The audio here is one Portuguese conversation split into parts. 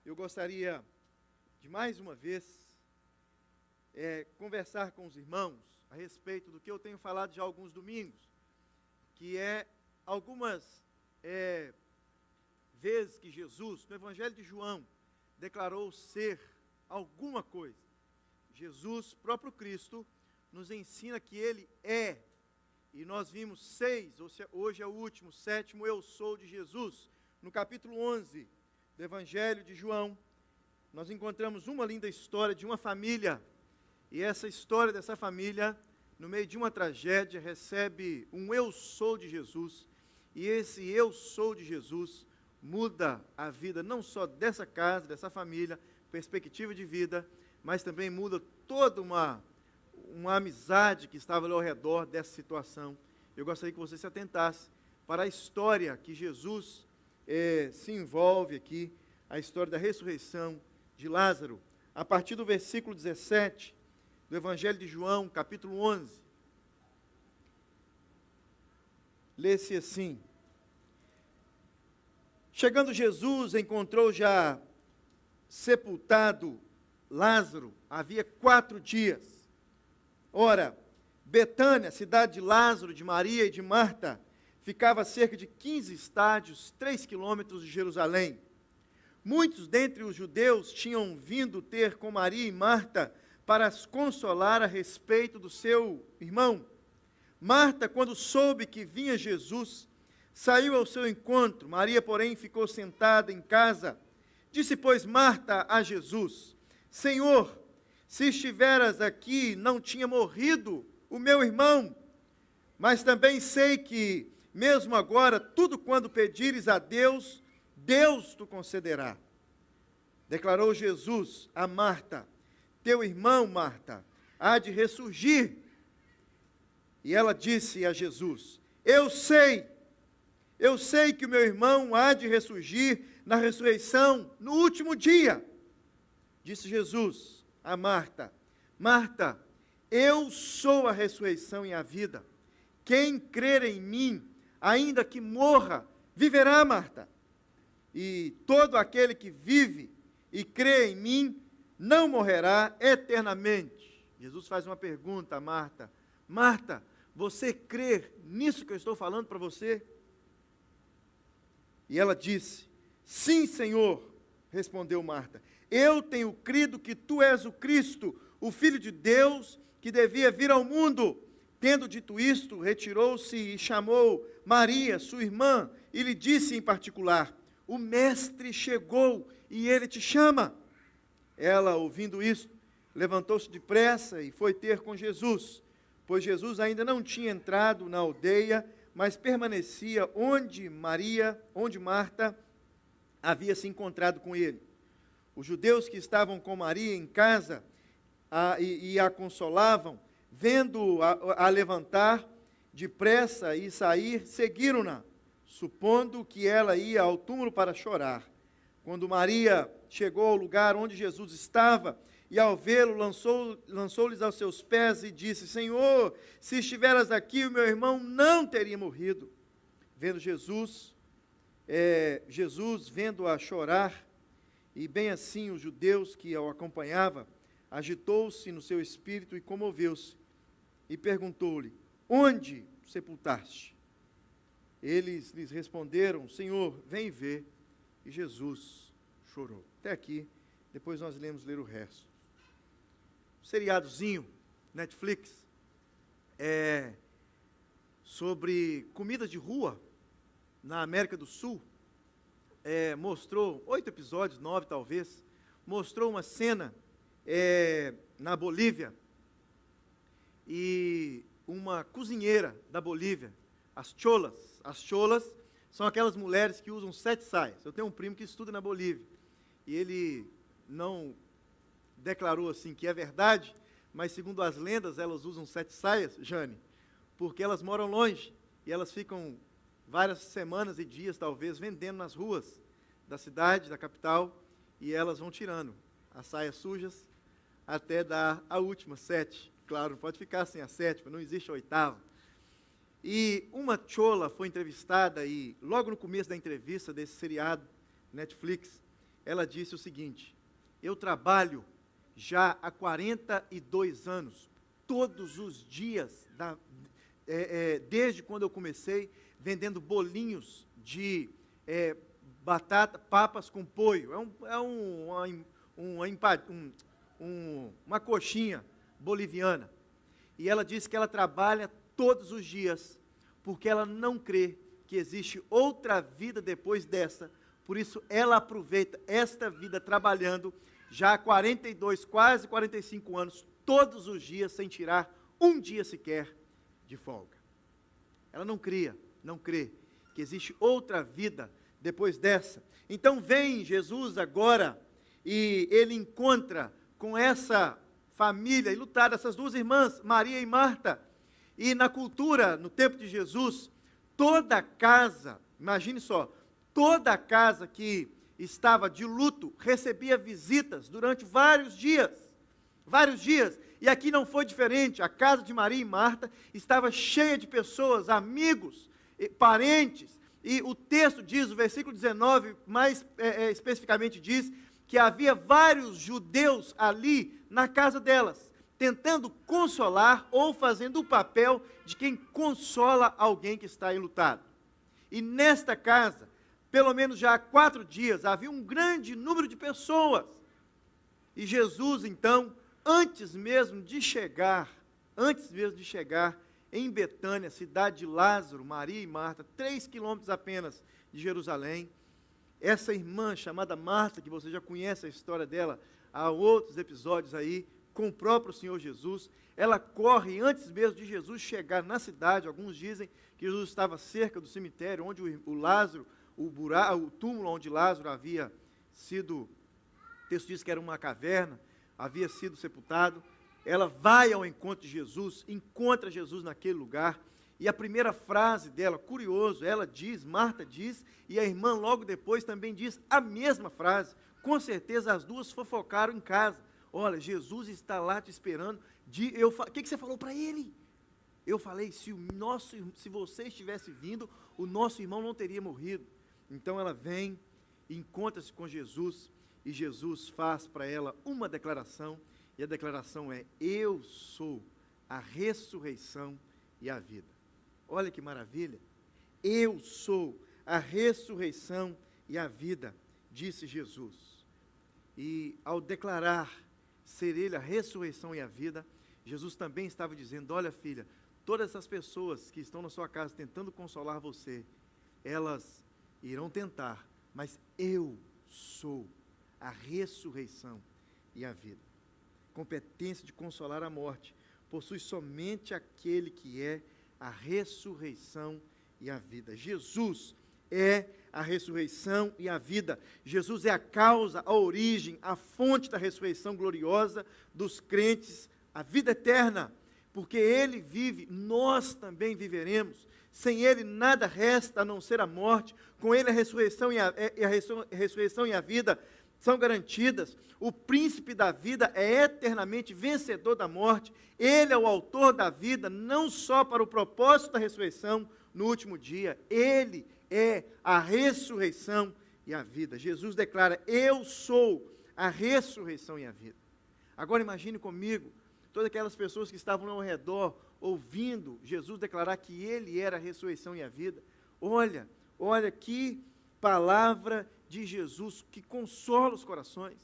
eu gostaria de mais uma vez conversar com os irmãos a respeito do que eu tenho falado já há alguns domingos, que é algumas vezes que Jesus, no Evangelho de João, declarou ser alguma coisa. Jesus, próprio Cristo, nos ensina que Ele é, e nós vimos 6, hoje é o último, 7º, eu sou de Jesus. No capítulo 11 do Evangelho de João, nós encontramos uma linda história de uma família, e essa história dessa família, no meio de uma tragédia, recebe um eu sou de Jesus, e esse eu sou de Jesus muda a vida não só dessa casa, dessa família, perspectiva de vida, mas também muda toda uma amizade que estava ali ao redor dessa situação. Eu gostaria que você se atentasse para a história que Jesus se envolve aqui, a história da ressurreição de Lázaro, a partir do versículo 17 do Evangelho de João, capítulo 11. Lê-se assim: chegando Jesus, encontrou já sepultado Lázaro, havia 4 dias. Ora, Betânia, cidade de Lázaro, de Maria e de Marta, ficava a cerca de 15 estádios, 3 quilômetros de Jerusalém. Muitos dentre os judeus tinham vindo ter com Maria e Marta para as consolar a respeito do seu irmão. Marta, quando soube que vinha Jesus, saiu ao seu encontro. Maria, porém, ficou sentada em casa. Disse, pois, Marta a Jesus: Senhor, se estiveras aqui, não tinha morrido o meu irmão. Mas também sei que, mesmo agora, tudo quando pedires a Deus, Deus te concederá. Declarou Jesus a Marta: teu irmão, Marta, há de ressurgir. E ela disse a Jesus: eu sei que o meu irmão há de ressurgir na ressurreição no último dia. Disse Jesus a Marta: Marta, eu sou a ressurreição e a vida. Quem crer em mim, ainda que morra, viverá, Marta. E todo aquele que vive e crê em mim, não morrerá eternamente. Jesus faz uma pergunta a Marta: Marta, você crê nisso que eu estou falando para você? E ela disse: sim, Senhor, respondeu Marta. Eu tenho crido que tu és o Cristo, o Filho de Deus, que devia vir ao mundo. Tendo dito isto, retirou-se e chamou Maria, sua irmã, e lhe disse em particular: o Mestre chegou e ele te chama. Ela, ouvindo isto, levantou-se depressa e foi ter com Jesus, pois Jesus ainda não tinha entrado na aldeia, mas permanecia onde Marta havia se encontrado com ele. Os judeus que estavam com Maria em casa e a consolavam, vendo-a levantar depressa e sair, seguiram-na, supondo que ela ia ao túmulo para chorar. Quando Maria chegou ao lugar onde Jesus estava, e ao vê-lo, lançou-lhes aos seus pés e disse: Senhor, se estiveras aqui, o meu irmão não teria morrido. Vendo Jesus vendo-a chorar, e bem assim os judeus que o acompanhavam, agitou-se no seu espírito e comoveu-se, e perguntou-lhe: onde sepultaste? Eles lhes responderam: Senhor, vem ver. E Jesus chorou. Até aqui, depois nós ler o resto. Um seriadozinho, Netflix, sobre comida de rua na América do Sul. Mostrou 8 episódios, 9 talvez, mostrou uma cena na Bolívia, e uma cozinheira da Bolívia, as cholas são aquelas mulheres que usam 7 saias. Eu tenho um primo que estuda na Bolívia, e ele não declarou assim que é verdade, mas segundo as lendas, elas usam 7 saias, Jane, porque elas moram longe, e elas ficam várias semanas e dias, talvez, vendendo nas ruas da cidade, da capital, e elas vão tirando as saias sujas até dar a última, 7. Claro, não pode ficar sem a 7ª, não existe a 8ª. E uma chola foi entrevistada, e logo no começo da entrevista desse seriado Netflix, ela disse o seguinte: eu trabalho já há 42 anos, todos os dias, desde quando eu comecei, vendendo bolinhos de batata, papas com poio. Uma coxinha boliviana. E ela disse que ela trabalha todos os dias, porque ela não crê que existe outra vida depois dessa. Por isso, ela aproveita esta vida trabalhando já há 42, quase 45 anos, todos os dias, sem tirar um dia sequer de folga. Ela não crê que existe outra vida depois dessa. Então vem Jesus agora e ele encontra com essa família enlutada, essas duas irmãs, Maria e Marta. E na cultura, no tempo de Jesus, toda casa, imagine só, toda casa que estava de luto recebia visitas durante vários dias. E aqui não foi diferente. A casa de Maria e Marta estava cheia de pessoas, amigos, parentes. E o texto diz, o versículo 19, mais especificamente diz, que havia vários judeus ali na casa delas, tentando consolar ou fazendo o papel de quem consola alguém que está enlutado. E nesta casa, pelo menos já há 4 dias, havia um grande número de pessoas. E Jesus, então, antes mesmo de chegar em Betânia, cidade de Lázaro, Maria e Marta, 3 quilômetros apenas de Jerusalém, essa irmã chamada Marta, que você já conhece a história dela, há outros episódios aí, com o próprio Senhor Jesus, ela corre antes mesmo de Jesus chegar na cidade. Alguns dizem que Jesus estava cerca do cemitério, onde o Lázaro, o túmulo onde Lázaro havia sido, o texto diz que era uma caverna, havia sido sepultado. Ela vai ao encontro de Jesus, encontra Jesus naquele lugar, e a primeira frase dela, curioso, ela diz, Marta diz, e a irmã logo depois também diz a mesma frase. Com certeza as duas fofocaram em casa. Olha, Jesus está lá te esperando. O que você falou para ele? Eu falei, se você estivesse vindo, o nosso irmão não teria morrido. Então ela vem, encontra-se com Jesus, e Jesus faz para ela uma declaração, e a declaração é: eu sou a ressurreição e a vida. Olha que maravilha! Eu sou a ressurreição e a vida, disse Jesus. E ao declarar ser ele a ressurreição e a vida, Jesus também estava dizendo: olha, filha, todas essas pessoas que estão na sua casa tentando consolar você, elas irão tentar, mas eu sou a ressurreição e a vida. Competência de consolar a morte possui somente aquele que é a ressurreição e a vida. Jesus é a ressurreição e a vida. Jesus é a causa, a origem, a fonte da ressurreição gloriosa dos crentes, a vida eterna. Porque Ele vive, nós também viveremos. Sem Ele nada resta a não ser a morte. Com Ele a ressurreição e a vida são garantidas. O príncipe da vida é eternamente vencedor da morte. Ele é o autor da vida, não só para o propósito da ressurreição no último dia. Ele é a ressurreição e a vida. Jesus declara: eu sou a ressurreição e a vida. Agora imagine comigo, todas aquelas pessoas que estavam ao redor, ouvindo Jesus declarar que Ele era a ressurreição e a vida. Olha que palavra de Jesus que consola os corações.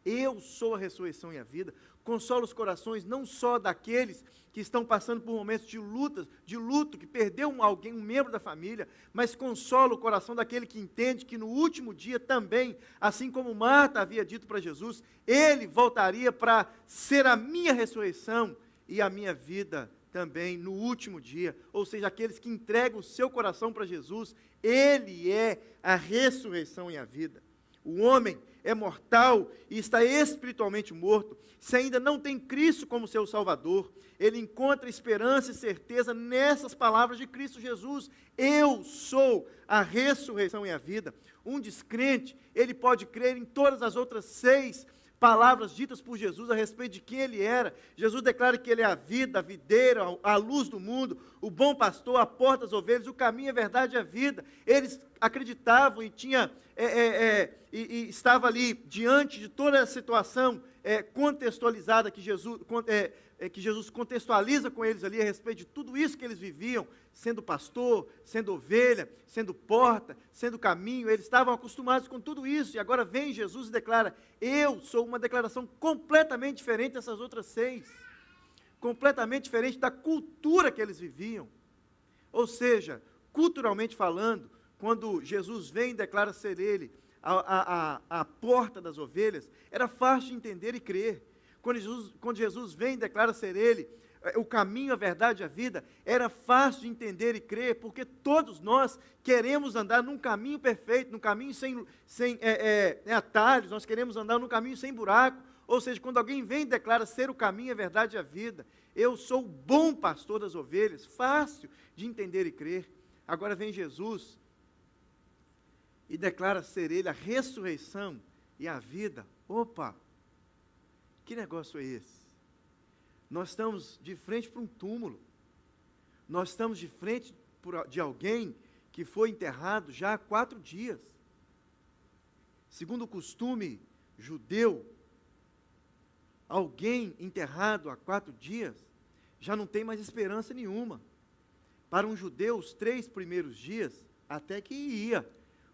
Eu sou a ressurreição e a vida. Consola os corações não só daqueles que estão passando por momentos de luto, que perdeu um membro da família, mas consola o coração daquele que entende que no último dia também, assim como Marta havia dito para Jesus, Ele voltaria para ser a minha ressurreição e a minha vida também no último dia. Ou seja, aqueles que entregam o seu coração para Jesus, Ele é a ressurreição e a vida. O homem é mortal e está espiritualmente morto. Se ainda não tem Cristo como seu Salvador, ele encontra esperança e certeza nessas palavras de Cristo Jesus. Eu sou a ressurreição e a vida. Um descrente, ele pode crer em todas as outras 6 palavras ditas por Jesus a respeito de quem Ele era. Jesus declara que Ele é a vida, a videira, a luz do mundo, o bom pastor, a porta das ovelhas, o caminho, a verdade e a vida. Eles acreditavam e e estava ali diante de toda a situação contextualizada que Jesus contextualiza com eles ali a respeito de tudo isso que eles viviam, sendo pastor, sendo ovelha, sendo porta, sendo caminho. Eles estavam acostumados com tudo isso, e agora vem Jesus e declara: eu sou. Uma declaração completamente diferente dessas outras 6, completamente diferente da cultura que eles viviam. Ou seja, culturalmente falando, quando Jesus vem e declara ser ele a porta das ovelhas, era fácil de entender e crer. Quando Jesus vem e declara ser ele o caminho, a verdade e a vida, era fácil de entender e crer, porque todos nós queremos andar num caminho perfeito, num caminho sem atalhos, nós queremos andar num caminho sem buraco. Ou seja, quando alguém vem e declara ser o caminho, a verdade e a vida, eu sou o bom pastor das ovelhas, fácil de entender e crer. Agora vem Jesus e declara ser ele a ressurreição e a vida. Opa, que negócio é esse? Nós estamos de frente para um túmulo, nós estamos de frente de alguém que foi enterrado já há 4 dias. Segundo o costume judeu, alguém enterrado há 4 dias já não tem mais esperança nenhuma. Para um judeu, os 3 primeiros dias até que ia,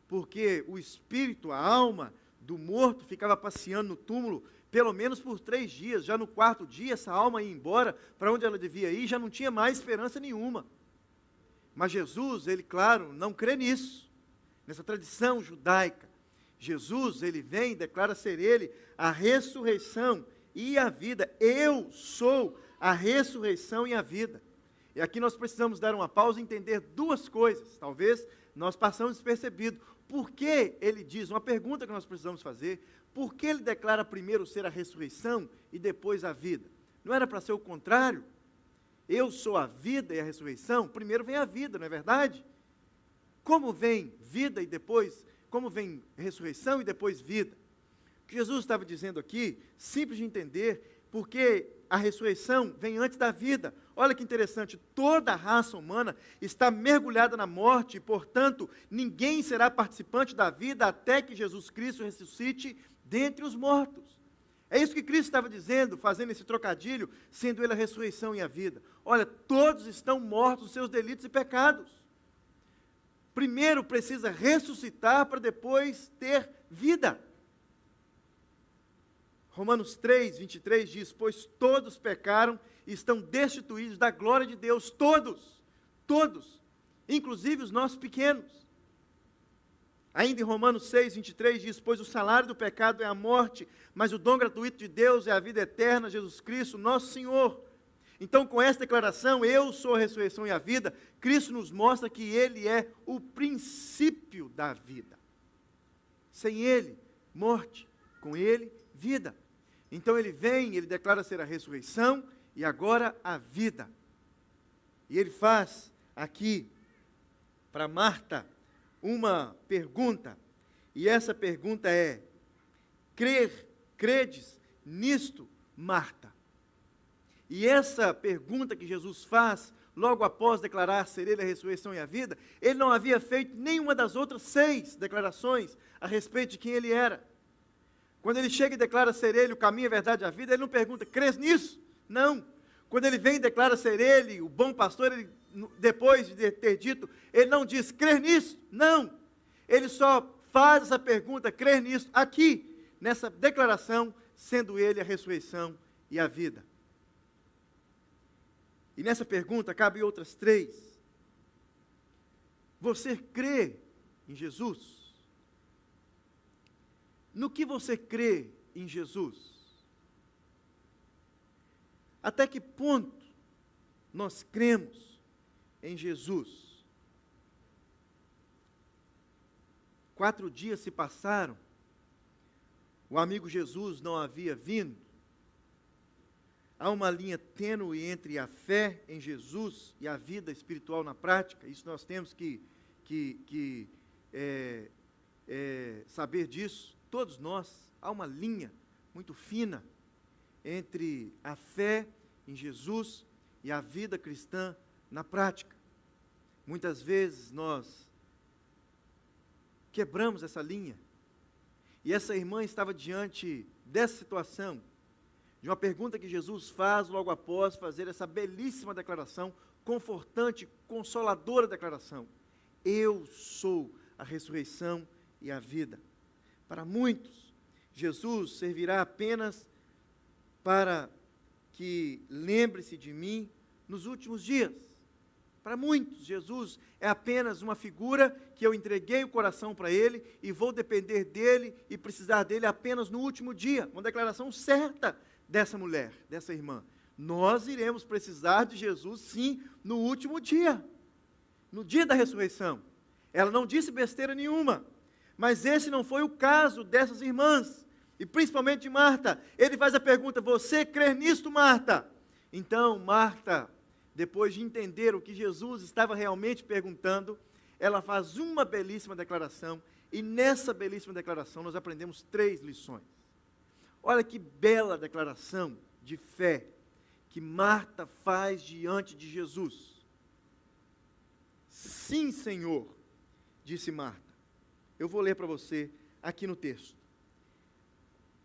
porque o espírito, a alma do morto ficava passeando no túmulo pelo menos por 3 dias. Já no 4º dia, essa alma ia embora para onde ela devia ir, já não tinha mais esperança nenhuma. Mas Jesus, ele, claro, não crê nisso, nessa tradição judaica. Jesus, ele vem e declara ser ele a ressurreição e a vida. Eu sou a ressurreição e a vida. E aqui nós precisamos dar uma pausa e entender 2 coisas. Talvez nós passamos despercebido. Por que ele diz, uma pergunta que nós precisamos fazer, por que ele declara primeiro ser a ressurreição e depois a vida? Não era para ser o contrário? Eu sou a vida e a ressurreição? Primeiro vem a vida, não é verdade? Como vem vida e depois, como vem ressurreição e depois vida? O que Jesus estava dizendo aqui, simples de entender, porque a ressurreição vem antes da vida. Olha que interessante, toda a raça humana está mergulhada na morte e, portanto, ninguém será participante da vida até que Jesus Cristo ressuscite dentre os mortos. É isso que Cristo estava dizendo, fazendo esse trocadilho, sendo ele a ressurreição e a vida. Olha, todos estão mortos nos seus delitos e pecados. Primeiro precisa ressuscitar para depois ter vida. Romanos 3, 23 diz: pois todos pecaram e estão destituídos da glória de Deus, todos, inclusive os nossos pequenos. Ainda em Romanos 6, 23 diz: pois o salário do pecado é a morte, mas o dom gratuito de Deus é a vida eterna, Jesus Cristo, nosso Senhor. Então, com essa declaração, eu sou a ressurreição e a vida, Cristo nos mostra que Ele é o princípio da vida. Sem Ele, morte; com Ele, vida. Então ele vem, ele declara ser a ressurreição e agora a vida. E ele faz aqui para Marta uma pergunta, e essa pergunta é: credes nisto, Marta? E essa pergunta que Jesus faz, logo após declarar ser ele a ressurreição e a vida, ele não havia feito nenhuma das outras 6 declarações a respeito de quem ele era. Quando ele chega e declara ser ele o caminho, a verdade e a vida, ele não pergunta: crês nisso? Não. Quando ele vem e declara ser ele o bom pastor, ele, depois de ter dito, ele não diz: crer nisso? Não. Ele só faz essa pergunta: crer nisso? Aqui, nessa declaração, sendo ele a ressurreição e a vida. E nessa pergunta cabem outras 3. Você crê em Jesus? No que você crê em Jesus? Até que ponto nós cremos em Jesus? 4 dias se passaram, o amigo Jesus não havia vindo. Há uma linha tênue entre a fé em Jesus e a vida espiritual na prática. Isso nós temos que saber disso. Todos nós, há uma linha muito fina entre a fé em Jesus e a vida cristã na prática. Muitas vezes nós quebramos essa linha. E essa irmã estava diante dessa situação, de uma pergunta que Jesus faz logo após fazer essa belíssima declaração, confortante, consoladora declaração: eu sou a ressurreição e a vida. Para muitos, Jesus servirá apenas para que lembre-se de mim nos últimos dias. Para muitos, Jesus é apenas uma figura que eu entreguei o coração para Ele e vou depender dEle e precisar dEle apenas no último dia. Uma declaração certa dessa mulher, dessa irmã. Nós iremos precisar de Jesus, sim, no último dia, no dia da ressurreição. Ela não disse besteira nenhuma, mas esse não foi o caso dessas irmãs, e principalmente de Marta. Ele faz a pergunta: você crê nisto, Marta? Então, Marta, depois de entender o que Jesus estava realmente perguntando, ela faz uma belíssima declaração, e nessa belíssima declaração nós aprendemos 3 lições. Olha que bela declaração de fé que Marta faz diante de Jesus. Sim, Senhor, disse Marta. Eu vou ler para você aqui no texto.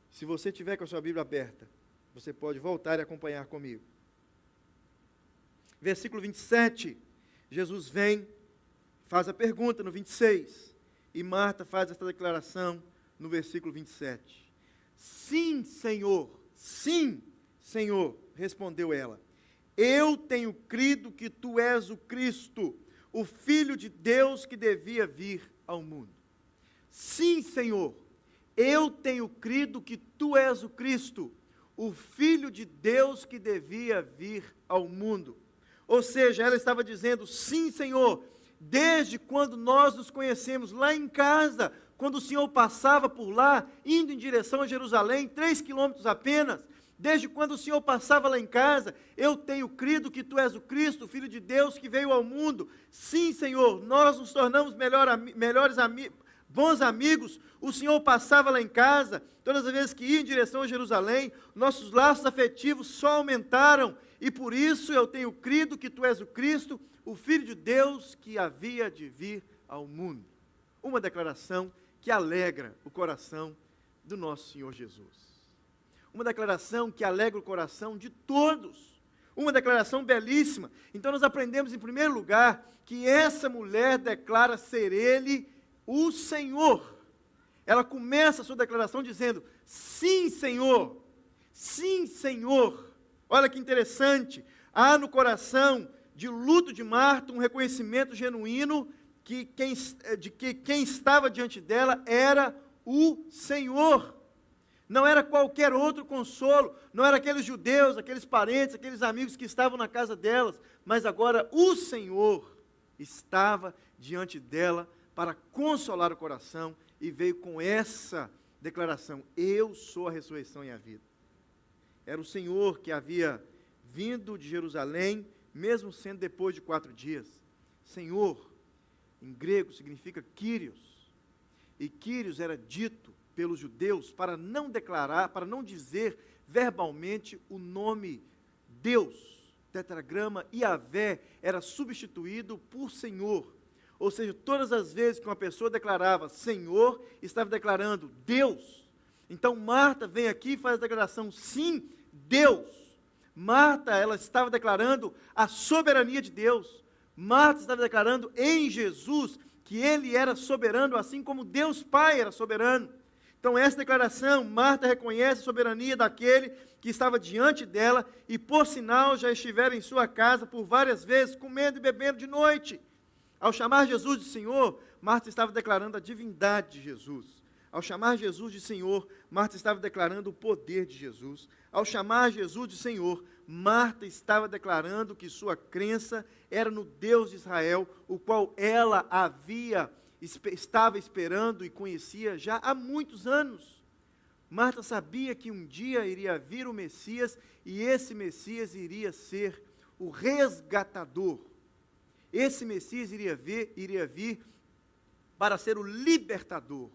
Se você tiver com a sua Bíblia aberta, você pode voltar e acompanhar comigo. Versículo 27, Jesus vem, faz a pergunta no 26, e Marta faz essa declaração no versículo 27. Sim, Senhor, respondeu ela, eu tenho crido que tu és o Cristo, o Filho de Deus que devia vir ao mundo. Sim, Senhor, eu tenho crido que tu és o Cristo, o Filho de Deus que devia vir ao mundo. Ou seja, ela estava dizendo: sim, Senhor, desde quando nós nos conhecemos lá em casa, quando o Senhor passava por lá, indo em direção a Jerusalém, 3 quilômetros apenas, desde quando o Senhor passava lá em casa, eu tenho crido que tu és o Cristo, o Filho de Deus que veio ao mundo. Sim, Senhor, nós nos tornamos bons amigos. O Senhor passava lá em casa, todas as vezes que ia em direção a Jerusalém, nossos laços afetivos só aumentaram, e por isso eu tenho crido que tu és o Cristo, o Filho de Deus que havia de vir ao mundo. Uma declaração que alegra o coração do nosso Senhor Jesus. Uma declaração que alegra o coração de todos. Uma declaração belíssima. Então nós aprendemos em primeiro lugar que essa mulher declara ser Ele o Senhor. Ela começa a sua declaração dizendo: sim, Senhor, sim, Senhor. Olha que interessante, há no coração de luto de Marta um reconhecimento genuíno de que quem estava diante dela era o Senhor. Não era qualquer outro consolo, não era aqueles judeus, aqueles parentes, aqueles amigos que estavam na casa delas, mas agora o Senhor estava diante dela para consolar o coração, e veio com essa declaração: eu sou a ressurreição e a vida. Era o Senhor que havia vindo de Jerusalém, mesmo sendo depois de 4 dias. Senhor, em grego, significa Kyrios, e Kyrios era dito pelos judeus para não declarar, para não dizer verbalmente o nome Deus. Tetragrama Yahvé era substituído por Senhor. Ou seja, todas as vezes que uma pessoa declarava Senhor, estava declarando Deus. Então Marta vem aqui e faz a declaração: sim, Deus. Marta, ela estava declarando a soberania de Deus. Marta estava declarando em Jesus que Ele era soberano, assim como Deus Pai era soberano. Então essa declaração, Marta reconhece a soberania daquele que estava diante dela, e por sinal já estivera em sua casa por várias vezes, comendo e bebendo de noite. Ao chamar Jesus de Senhor, Marta estava declarando a divindade de Jesus. Ao chamar Jesus de Senhor, Marta estava declarando o poder de Jesus. Ao chamar Jesus de Senhor, Marta estava declarando que sua crença era no Deus de Israel, o qual ela estava esperando e conhecia já há muitos anos. Marta sabia que um dia iria vir o Messias, e esse Messias iria ser o resgatador. Esse Messias iria vir para ser o libertador.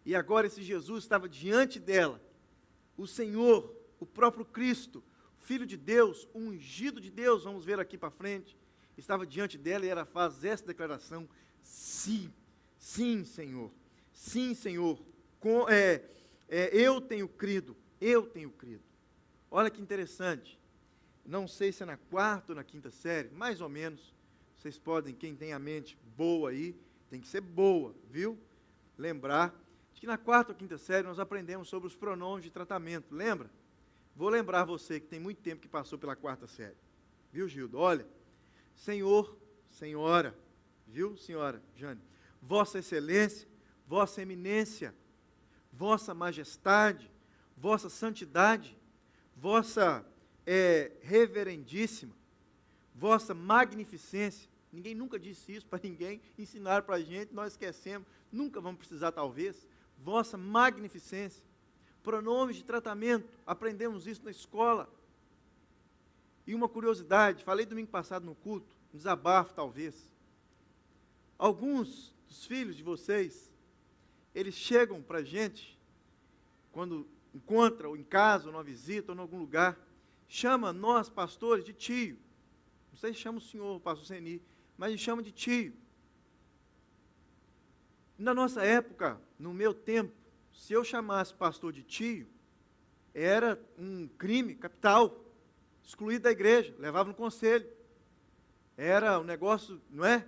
E agora esse Jesus estava diante dela. O Senhor, o próprio Cristo, Filho de Deus, o ungido de Deus, vamos ver aqui para frente, estava diante dela, e ela faz essa declaração: sim, Sim, Senhor. Sim, Senhor. Eu tenho crido. Eu tenho crido. Olha que interessante. Não sei se é na quarta ou na quinta série, mais ou menos. Vocês podem, quem tem a mente boa aí, tem que ser boa, viu? Lembrar de que na quarta ou quinta série nós aprendemos sobre os pronomes de tratamento. Lembra? Vou lembrar você que tem muito tempo que passou pela quarta série. Viu, Gildo? Olha, Senhor, Senhora, viu, senhora Jane? Vossa Excelência, Vossa Eminência, Vossa Majestade, Vossa Santidade, Vossa Reverendíssima, Vossa Magnificência. Ninguém nunca disse isso para ninguém, ensinaram para a gente, nós esquecemos, nunca vamos precisar talvez. Vossa Magnificência. Pronomes de tratamento, aprendemos isso na escola. E uma curiosidade, falei domingo passado no culto, um desabafo talvez. Alguns dos filhos de vocês, eles chegam para a gente, quando encontram em casa, ou numa visita, ou em algum lugar, chama nós, pastores, de tio. Não sei se chama o senhor, o pastor Seni, mas ele chama de tio. Na nossa época, no meu tempo, se eu chamasse pastor de tio, era um crime capital, excluído da igreja, levava no conselho. Era um negócio, não é?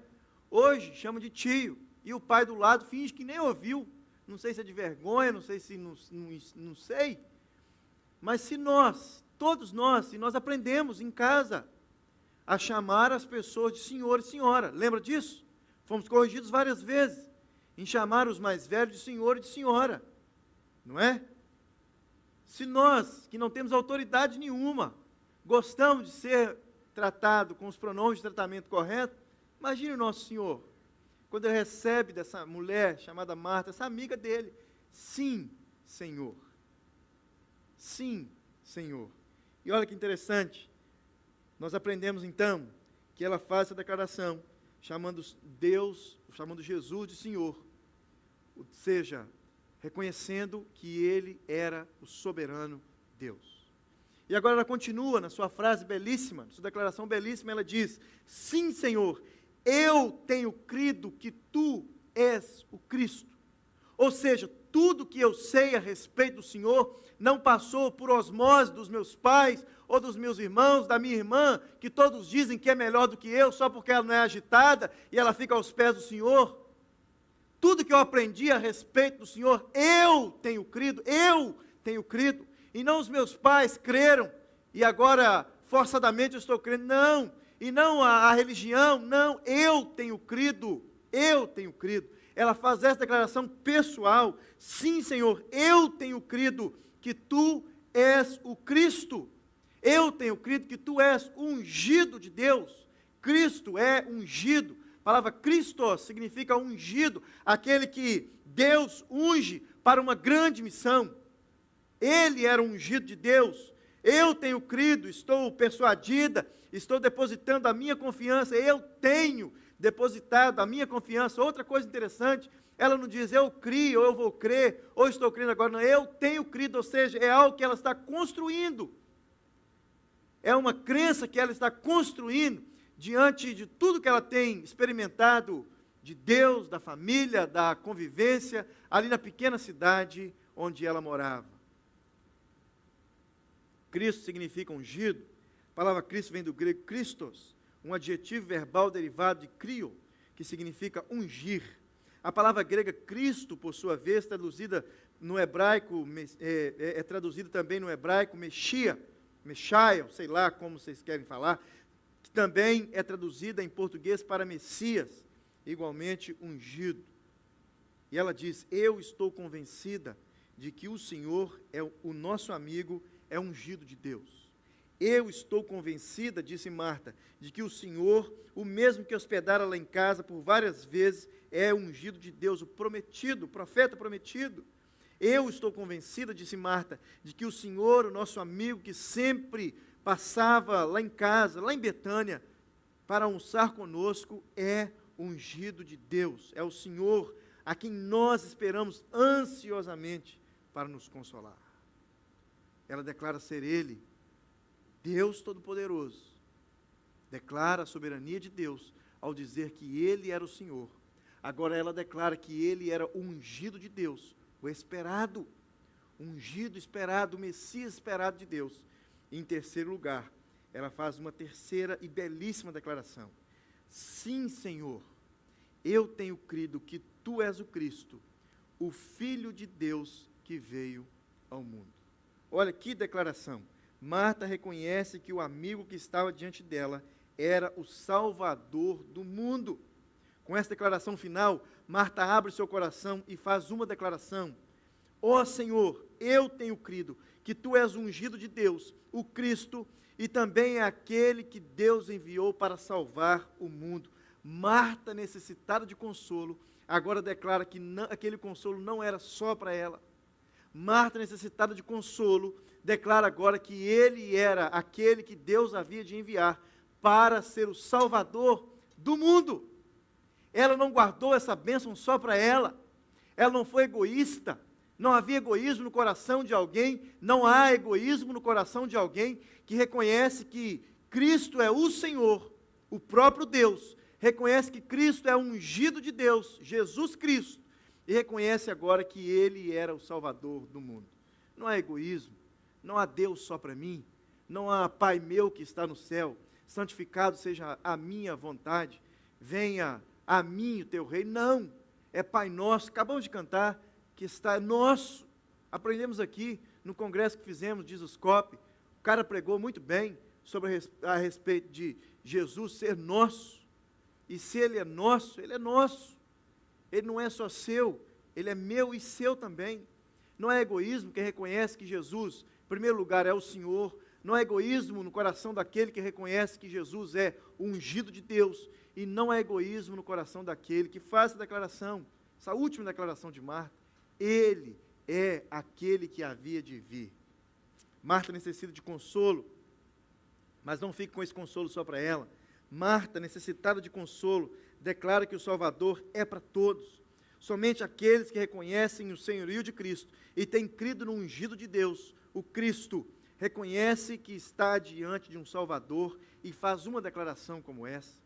Hoje chama de tio, e o pai do lado finge que nem ouviu. Não sei se é de vergonha, não sei se não sei. Mas se nós, todos nós, se nós aprendemos em casa a chamar as pessoas de senhor e senhora, lembra disso? Fomos corrigidos várias vezes em chamar os mais velhos de senhor e de senhora, não é? Se nós, que não temos autoridade nenhuma, gostamos de ser tratado com os pronomes de tratamento correto, imagine o nosso Senhor, quando ele recebe dessa mulher chamada Marta, essa amiga dele, sim, Senhor. Sim, Senhor. E olha que interessante, nós aprendemos então que ela faz essa declaração, chamando Deus, chamando Jesus de Senhor, ou seja, reconhecendo que ele era o soberano Deus. E agora ela continua na sua frase belíssima, na sua declaração belíssima, ela diz: sim, Senhor, eu tenho crido que tu és o Cristo. Ou seja, tudo que eu sei a respeito do Senhor não passou por osmose dos meus pais ou dos meus irmãos, da minha irmã, que todos dizem que é melhor do que eu, só porque ela não é agitada e ela fica aos pés do Senhor. Tudo que eu aprendi a respeito do Senhor, eu tenho crido, e não os meus pais creram, e agora forçadamente eu estou crendo, não, e não a religião, não, eu tenho crido. Ela faz essa declaração pessoal, sim, Senhor, eu tenho crido que tu és o Cristo, eu tenho crido que tu és o ungido de Deus. Cristo é ungido. A palavra Christos significa ungido, aquele que Deus unge para uma grande missão. Ele era ungido de Deus. Eu tenho crido, estou persuadida, estou depositando a minha confiança, eu tenho depositado a minha confiança. Outra coisa interessante, ela não diz eu crio, ou eu vou crer, ou estou crendo agora, não, eu tenho crido, ou seja, é algo que ela está construindo. É uma crença que ela está construindo, diante de tudo que ela tem experimentado de Deus, da família, da convivência, ali na pequena cidade onde ela morava. Cristo significa ungido. A palavra Cristo vem do grego Christos, um adjetivo verbal derivado de krio, que significa ungir. A palavra grega Cristo, por sua vez, traduzida no hebraico, traduzida também no hebraico Messiah, sei lá como vocês querem falar, que também é traduzida em português para Messias, igualmente ungido. E ela diz: eu estou convencida de que o Senhor é o nosso amigo, é ungido de Deus. Eu estou convencida, disse Marta, de que o Senhor, o mesmo que hospedara lá em casa por várias vezes, é ungido de Deus, o prometido, o profeta prometido. Eu estou convencida, disse Marta, de que o Senhor, o nosso amigo, que sempre passava lá em casa, lá em Betânia, para almoçar conosco, é ungido de Deus. É o Senhor a quem nós esperamos ansiosamente para nos consolar. Ela declara ser Ele, Deus Todo-Poderoso. Declara a soberania de Deus ao dizer que Ele era o Senhor, Agora ela declara que ele era o ungido de Deus, o esperado, ungido, esperado, o Messias esperado de Deus. E em terceiro lugar, ela faz uma terceira e belíssima declaração. Sim, Senhor, eu tenho crido que Tu és o Cristo, o Filho de Deus que veio ao mundo. Olha que declaração. Marta reconhece que o amigo que estava diante dela era o Salvador do mundo. Com essa declaração final, Marta abre seu coração e faz uma declaração. Ó Senhor, eu tenho crido que Tu és o ungido de Deus, o Cristo, e também é aquele que Deus enviou para salvar o mundo. Marta, necessitada de consolo, agora declara que aquele consolo não era só para ela. Marta, necessitada de consolo, declara agora que ele era aquele que Deus havia de enviar para ser o Salvador do mundo. Ela não guardou essa bênção só para ela. Ela não foi egoísta. Não havia egoísmo no coração de alguém. Não há egoísmo no coração de alguém que reconhece que Cristo é o Senhor, o próprio Deus. Reconhece que Cristo é o ungido de Deus, Jesus Cristo. E reconhece agora que Ele era o Salvador do mundo. Não há egoísmo. Não há Deus só para mim. Não há Pai meu que está no céu. Santificado seja a minha vontade. Venha a mim o teu reino. Não. É Pai nosso. Acabamos de cantar que está nosso. Aprendemos aqui no congresso que fizemos de Juscop. O cara pregou muito bem sobre a respeito de Jesus ser nosso. E se Ele é nosso, Ele é nosso. Ele não é só seu, Ele é meu e seu também. Não é egoísmo quem reconhece que Jesus, em primeiro lugar, é o Senhor. Não é egoísmo no coração daquele que reconhece que Jesus é o ungido de Deus. E não é egoísmo no coração daquele que faz essa declaração, essa última declaração de Marta. Ele é aquele que havia de vir. Marta necessita de consolo, mas não fique com esse consolo só para ela. Marta, necessitada de consolo, declara que o Salvador é para todos. Somente aqueles que reconhecem o senhorio de Cristo e têm crido no ungido de Deus, o Cristo, reconhece que está diante de um Salvador e faz uma declaração como essa.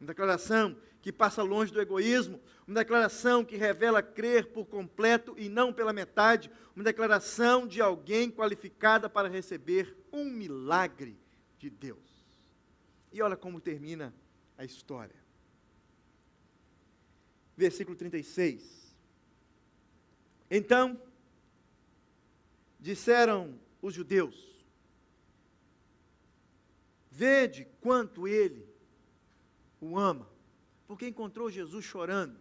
Uma declaração que passa longe do egoísmo, uma declaração que revela crer por completo e não pela metade, uma declaração de alguém qualificada para receber um milagre de Deus. E olha como termina a história. Versículo 36. Então, disseram os judeus, vede quanto ele o ama, porque encontrou Jesus chorando,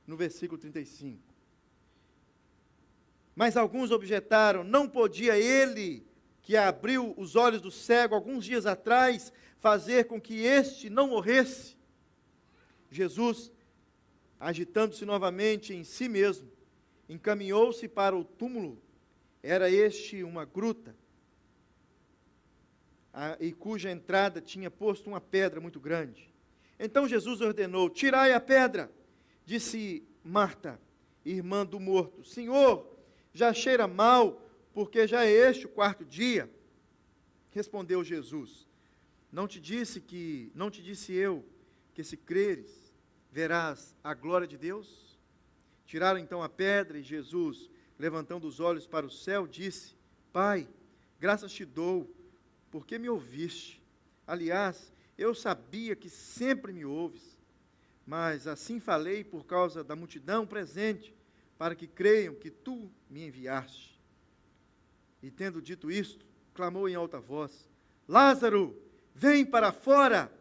no versículo 35. Mas alguns objetaram, não podia ele, que abriu os olhos do cego alguns dias atrás, fazer com que este não morresse? Jesus, agitando-se novamente em si mesmo, encaminhou-se para o túmulo. Era este uma gruta, e cuja entrada tinha posto uma pedra muito grande. Então Jesus ordenou, tirai a pedra. Disse Marta, irmã do morto, Senhor, já cheira mal, porque já é este o quarto dia. Respondeu Jesus, não te disse eu, que se creres, verás a glória de Deus? Tiraram então a pedra e Jesus, levantando os olhos para o céu, disse, Pai, graças te dou, porque me ouviste. Aliás, eu sabia que sempre me ouves, mas assim falei por causa da multidão presente, para que creiam que tu me enviaste. E tendo dito isto, clamou em alta voz, Lázaro, vem para fora!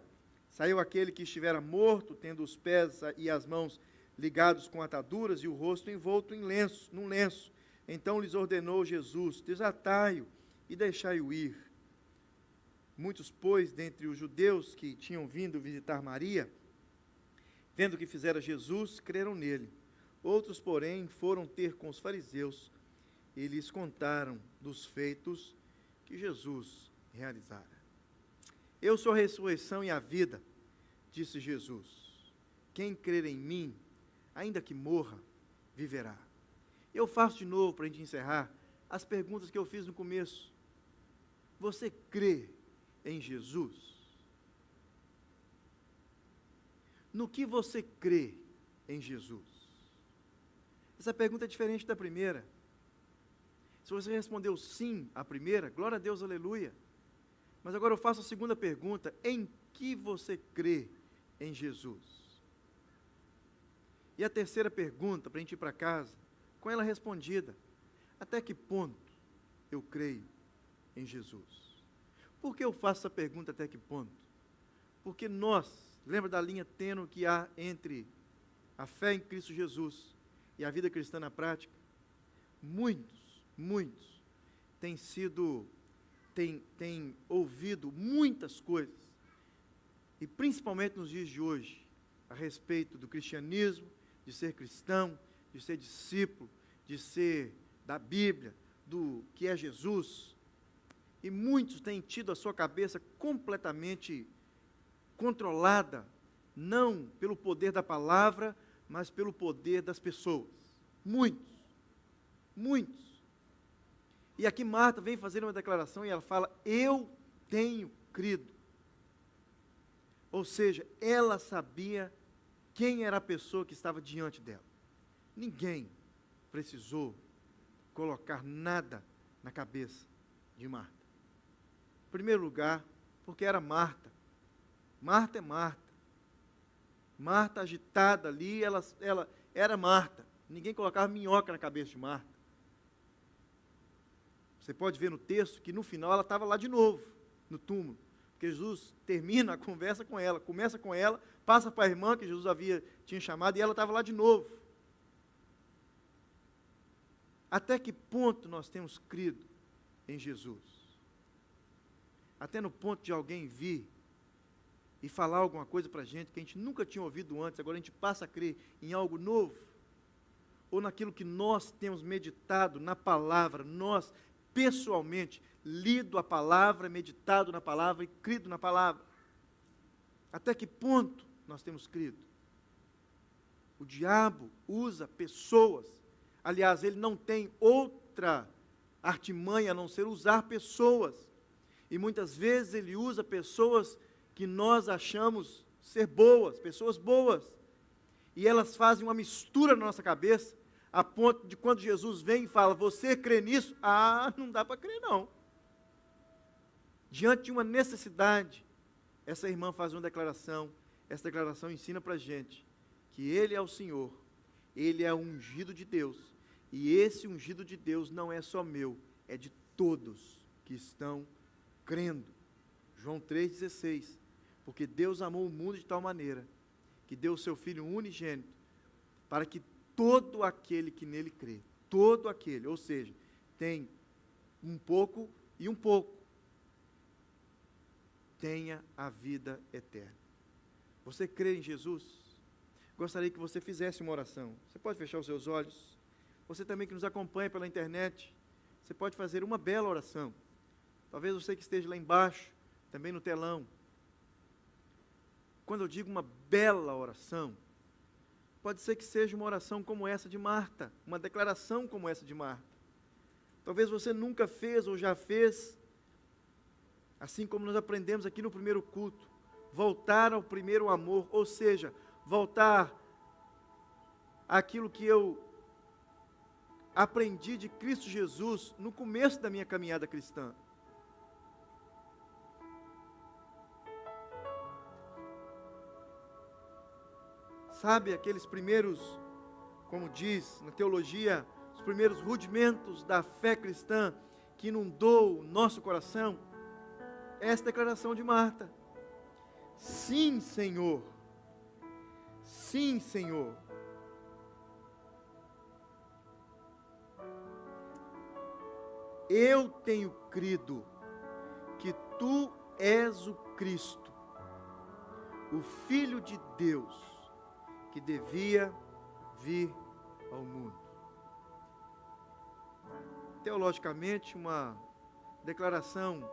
Saiu aquele que estivera morto, tendo os pés e as mãos ligados com ataduras e o rosto envolto num lenço. Então lhes ordenou Jesus, desatai-o e deixai-o ir. Muitos, pois, dentre os judeus que tinham vindo visitar Maria, vendo o que fizera Jesus, creram nele. Outros, porém, foram ter com os fariseus e lhes contaram dos feitos que Jesus realizara. Eu sou a ressurreição e a vida, disse Jesus. Quem crer em mim, ainda que morra, viverá. Eu faço de novo, para a gente encerrar, as perguntas que eu fiz no começo. Você crê em Jesus? No que você crê em Jesus? Essa pergunta é diferente da primeira. Se você respondeu sim à primeira, glória a Deus, aleluia. Mas agora eu faço a segunda pergunta: em que você crê em Jesus? E a terceira pergunta, para a gente ir para casa, com ela respondida: até que ponto eu creio em Jesus? Por que eu faço essa pergunta, até que ponto? Porque nós, lembra da linha tênue que há entre a fé em Cristo Jesus e a vida cristã na prática? Muitos têm ouvido muitas coisas, e principalmente nos dias de hoje, a respeito do cristianismo, de ser cristão, de ser discípulo, de ser da Bíblia, do que é Jesus, e muitos têm tido a sua cabeça completamente controlada, não pelo poder da palavra, mas pelo poder das pessoas. Muitos. E aqui Marta vem fazer uma declaração e ela fala: eu tenho crido. Ou seja, ela sabia quem era a pessoa que estava diante dela. Ninguém precisou colocar nada na cabeça de Marta. Em primeiro lugar, porque era Marta. Marta é Marta. Marta agitada ali, ela era Marta. Ninguém colocava minhoca na cabeça de Marta. Você pode ver no texto que no final ela estava lá de novo, no túmulo. Porque Jesus termina a conversa com ela, começa com ela, passa para a irmã que Jesus tinha chamado e ela estava lá de novo. Até que ponto nós temos crido em Jesus? Até no ponto de alguém vir e falar alguma coisa para a gente que a gente nunca tinha ouvido antes, agora a gente passa a crer em algo novo? Ou naquilo que nós temos meditado na palavra, nós pessoalmente lido a palavra, meditado na palavra e crido na palavra? Até que ponto nós temos crido? O diabo usa pessoas, aliás, ele não tem outra artimanha a não ser usar pessoas, e muitas vezes ele usa pessoas que nós achamos ser boas, pessoas boas, e elas fazem uma mistura na nossa cabeça, a ponto de quando Jesus vem e fala: você crê nisso? Ah, não dá para crer não. Diante de uma necessidade, essa irmã faz uma declaração, essa declaração ensina para a gente que Ele é o Senhor, Ele é o ungido de Deus, e esse ungido de Deus não é só meu, é de todos que estão crendo. João 3,16, porque Deus amou o mundo de tal maneira, que deu o seu Filho unigênito, para que todo aquele que nele crê, todo aquele, ou seja, tem um pouco e um pouco, tenha a vida eterna. Você crê em Jesus? Gostaria que você fizesse uma oração. Você pode fechar os seus olhos. Você também que nos acompanha pela internet, você pode fazer uma bela oração. Talvez você que esteja lá embaixo, também no telão. Quando eu digo uma bela oração, pode ser que seja uma oração como essa de Marta, uma declaração como essa de Marta. Talvez você nunca fez ou já fez, assim como nós aprendemos aqui no primeiro culto, voltar ao primeiro amor, ou seja, voltar àquilo que eu aprendi de Cristo Jesus no começo da minha caminhada cristã. Sabe, aqueles primeiros, como diz na teologia, os primeiros rudimentos da fé cristã que inundou o nosso coração? Essa declaração de Marta: sim, Senhor, sim, Senhor. Eu tenho crido que Tu és o Cristo, o Filho de Deus, que devia vir ao mundo. Teologicamente, uma declaração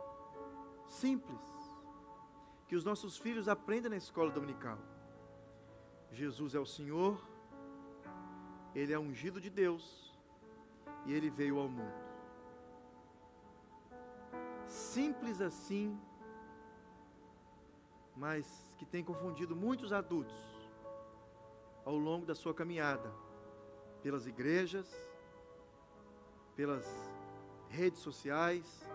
simples, que os nossos filhos aprendem na escola dominical. Jesus é o Senhor, Ele é ungido de Deus, e Ele veio ao mundo. Simples assim, mas que tem confundido muitos adultos ao longo da sua caminhada, pelas igrejas, pelas redes sociais,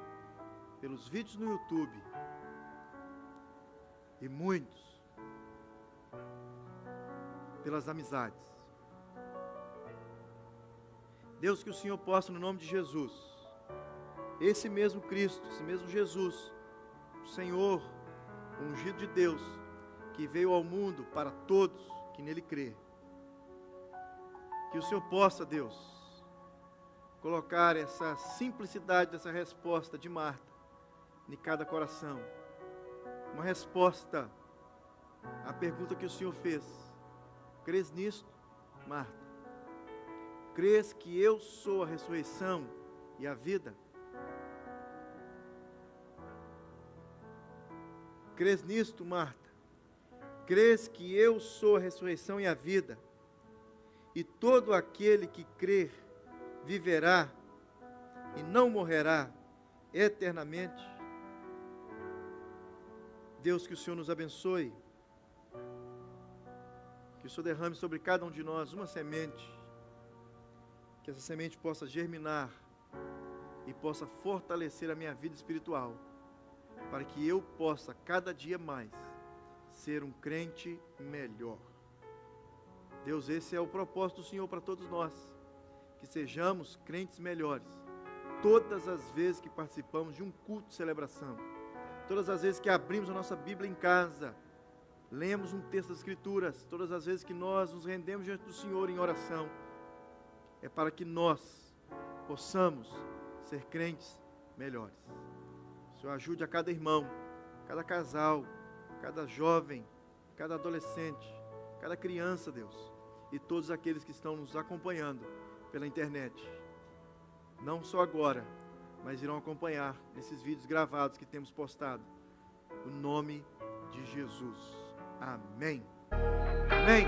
pelos vídeos no YouTube, e muitos pelas amizades. Deus, que o Senhor possa, no nome de Jesus, esse mesmo Cristo, esse mesmo Jesus, o Senhor, o ungido de Deus, que veio ao mundo para todos que nele crê, que o Senhor possa, Deus, colocar essa simplicidade dessa resposta de Marta em cada coração, uma resposta à pergunta que o Senhor fez: crês nisto, Marta? Crês que eu sou a ressurreição e a vida? Crês nisto, Marta? Crês que eu sou a ressurreição e a vida? E todo aquele que crer viverá e não morrerá eternamente? Deus, que o Senhor nos abençoe, que o Senhor derrame sobre cada um de nós uma semente, que essa semente possa germinar e possa fortalecer a minha vida espiritual, para que eu possa cada dia mais ser um crente melhor. Deus, esse é o propósito do Senhor para todos nós, que sejamos crentes melhores, todas as vezes que participamos de um culto de celebração, todas as vezes que abrimos a nossa Bíblia em casa, lemos um texto das Escrituras, todas as vezes que nós nos rendemos diante do Senhor em oração, é para que nós possamos ser crentes melhores. O Senhor ajude a cada irmão, cada casal, cada jovem, cada adolescente, cada criança, Deus, e todos aqueles que estão nos acompanhando pela internet, não só agora, mas irão acompanhar nesses vídeos gravados que temos postado, o nome de Jesus. Amém. Amém.